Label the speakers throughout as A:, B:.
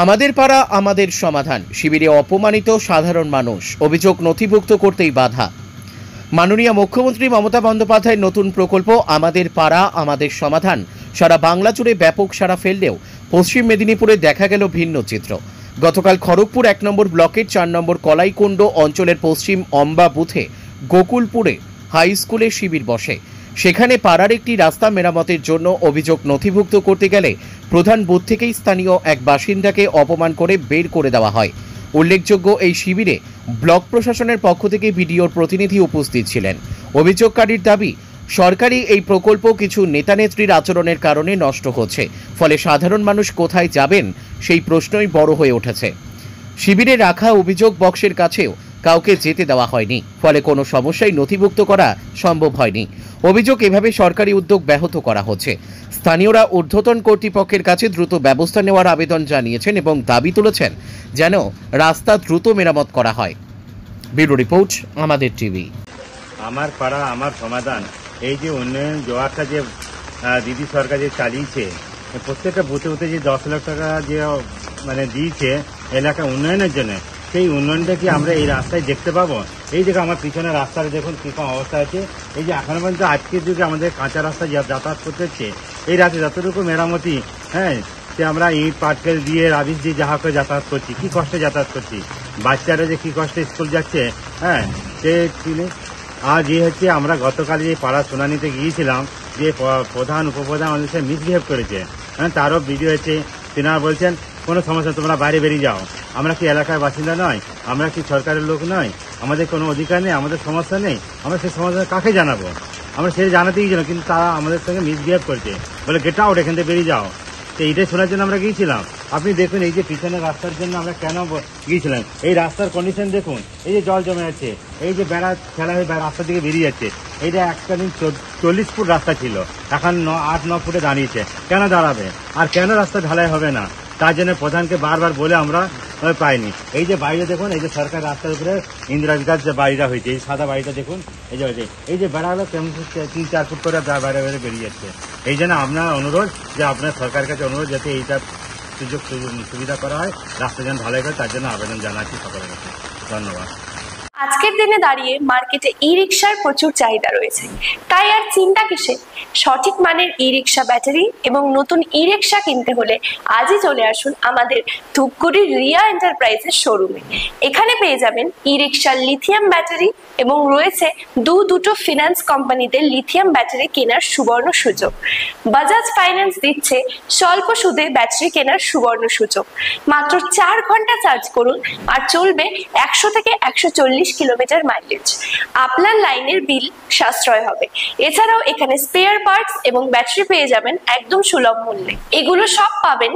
A: আমাদের পাড়া আমাদের সমাধান শিবিরে অপমানিত সাধারণ মানুষ, অভিযোগ নথিভুক্ত করতেই বাধা। মাননীয় মুখ্যমন্ত্রী মমতা বন্দ্যোপাধ্যায়ের নতুন প্রকল্প আমাদের পাড়া আমাদের সমাধান সারা বাংলা জুড়ে ব্যাপক সাড়া ফেললেও পশ্চিম মেদিনীপুরে দেখা গেল ভিন্ন চিত্র। গতকাল খড়গপুর ১ নম্বর ব্লকের ৪ নম্বর কলাইকুণ্ড অঞ্চলের পশ্চিম অম্বা বুথে গোকুলপুরে হাই স্কুলে শিবির বসে। সেখানে পাড়ার একটি রাস্তা মেরামতের জন্য অভিযোগ নথিভুক্ত করতে গেলে প্রধান বুথ থেকেই স্থানীয় এক বাসিন্দাকে অপমান করে বের করে দেওয়া হয়। উল্লেখযোগ্য, এই শিবিরে ব্লক প্রশাসনের পক্ষ থেকে বিডিওর প্রতিনিধি উপস্থিত ছিলেন। অভিযোগকারীর দাবি, সরকারি এই প্রকল্প কিছু নেতানেত্রীর আচরণের কারণে নষ্ট হচ্ছে, ফলে সাধারণ মানুষ কোথায় যাবেন সেই প্রশ্নই বড় হয়ে উঠেছে। শিবিরে রাখা অভিযোগ বক্সের কাছেও কাউকে যেতে দেওয়া হয়নি, ফলে কোনো সমস্যাই নথিভুক্ত করা সম্ভব হয়নি। অভিযোগ, এভাবে সরকারি উদ্যোগ ব্যাহত করা হচ্ছে। স্থানীয়রা ঊর্ধ্বতন কর্তৃপক্ষের কাছে দ্রুত ব্যবস্থা নেওয়ার আবেদন জানিয়েছেন এবং দাবি তুলেছেন যেন রাস্তা দ্রুত মেরামত করা হয়। ব্যুরো রিপোর্ট, আমাদের টিভি।
B: আমার পাড়া আমার সমাধান, এই যে উন্নয়ন জোয়ারটা যে দিদি সরকার যে চালিয়েছে, প্রত্যেকটা বুথে বুথে যে ১০ লাখ টাকা যে দিয়েছে এলাকা উন্নয়নের জন্য, সেই উন্নয়নটা কি আমরা এই রাস্তায় দেখতে পাবো? এই দেখো আমার পিছনে রাস্তাটা দেখুন কীরকম অবস্থা আছে। এই যে এখনো পর্যন্ত আজকের যুগে আমাদের কাঁচা রাস্তা যাতায়াত করতে হচ্ছে, এই রাতে যতটুকু মেরামতি, সে আমরা ইট পাটকেল দিয়ে রাবিশ দিয়ে যাহা করে যাতায়াত করছি, কি কষ্টে যাতায়াত করছি, বাচ্চারা যে কি কষ্টে স্কুল যাচ্ছে, সে আজ আমরা গতকাল যে পাড়া শুনানিতে গিয়েছিলাম, যে প্রধান উপপ্রধান আমাদের সাথে মিসবিহেভ করেছে, তারও ভিডিও হচ্ছে। তিনারা বলছেন কোনো সমস্যা, তোমরা বাইরে বেরিয়ে যাও। আমরা কি এলাকার বাসিন্দা নয়? আমরা কি সরকারের লোক নয়? আমাদের কোনো অধিকার নেই? আমাদের সমস্যা নেই? আমরা সেই সমস্যা কাকে জানাবো? আমরা সেই জানাতেই গেছিলাম, কিন্তু তারা আমাদের সঙ্গে মিসবিহেভ করছে, বলে গেট আউট, এখান থেকে বেরিয়ে যাও। তো এইটাই শোনার জন্য আমরা গিয়েছিলাম। আপনি দেখুন এই যে পিছনের রাস্তার জন্য আমরা কেন গিয়েছিলাম, এই রাস্তার কন্ডিশন দেখুন, এই যে জল জমে আছে, এই যে বেড়া ফেলা হয়ে রাস্তা থেকে বেরিয়ে যাচ্ছে। এইটা একটা দিন ৪০ ফুট রাস্তা ছিল, এখন ৮-৯ ফুটে দাঁড়িয়েছে। কেন দাঁড়াবে? আর কেন রাস্তা ঢালাই হবে না? তার জন্য প্রধানকে বারবার বলে আমরা পাইনি। এই যে বাড়িটা দেখুন, এই যে সরকার রাস্তার উপরে ইন্দিরা বিকাশ যে বাড়িটা হয়েছে, এই সাদা বাড়িটা দেখুন, এই যে বেড়াগুলো কেমন ৩-৪ ফুট করে বাইরে বাইরে বেরিয়ে যাচ্ছে। এই জন্য আপনার অনুরোধ, যে আপনার সরকারের কাছে অনুরোধ, যাতে এইটা সুবিধা করা হয়, রাস্তা যেন ঢালাই করে, তার জন্য আবেদন জানাচ্ছি সকলের কাছে। ধন্যবাদ।
C: আজকের দিনে দাঁড়িয়ে মার্কেটে ই রিক্সার প্রচুর চাহিদা রয়েছে, তাই আর চিন্তা কিসে? সঠিক মানের ই রিক্সা ব্যাটারি এবং নতুন ই রিক্সা কিনতে হলে আজই চলে আসুন আমাদের ধূপগুড়ির রিয়া এন্টারপ্রাইজের শোরুমে। এখানে পেয়ে যাবেন ই রিক্সার লিথিয়াম ব্যাটারি এবং রয়েছে দুটো ফিনান্স কোম্পানিতে লিথিয়াম ব্যাটারি কেনার সুবর্ণ সুযোগ। বাজাজ ফাইন্যান্স দিচ্ছে স্বল্প সুদে ব্যাটারি কেনার সুবর্ণ সুযোগ। মাত্র ৪ ঘন্টা চার্জ করুন আর চলবে ১০০ থেকে ১৪০ কিলোমিটার মাইলেজ। আপনার লাইনের বিল সাশ্রয় হবে। এছাড়াও এখানে স্পেয়ার পার্টস এবং ব্যাটারি পেয়ে যাবেন একদম সুলভ মূল্যে। এগুলো সব পাবেন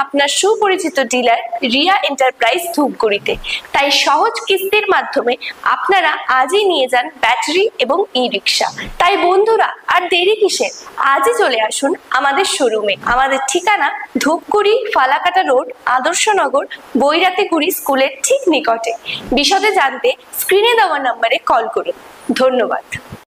C: আপনার সুপরিচিত ডিলার রিয়া এন্টারপ্রাইজ ধূপগুড়িতে। তাই সহজ কিস্তির মাধ্যমে আপনারা আজই নিয়ে যান ব্যাটারি এবং ই রিক্সা। তাই বন্ধুরা, আর দেরি কিসের? আজই চলে আসুন আমাদের শোরুমে। আমাদের ঠিকানা ধূপগুড়ি ফালাকাটা রোড, আদর্শনগর, বৈরাতিগুড়ি স্কুলের ঠিক নিকটে। বিশদে জানতে স্ক্রিনে দেওয়া নম্বরে কল করুন। ধন্যবাদ।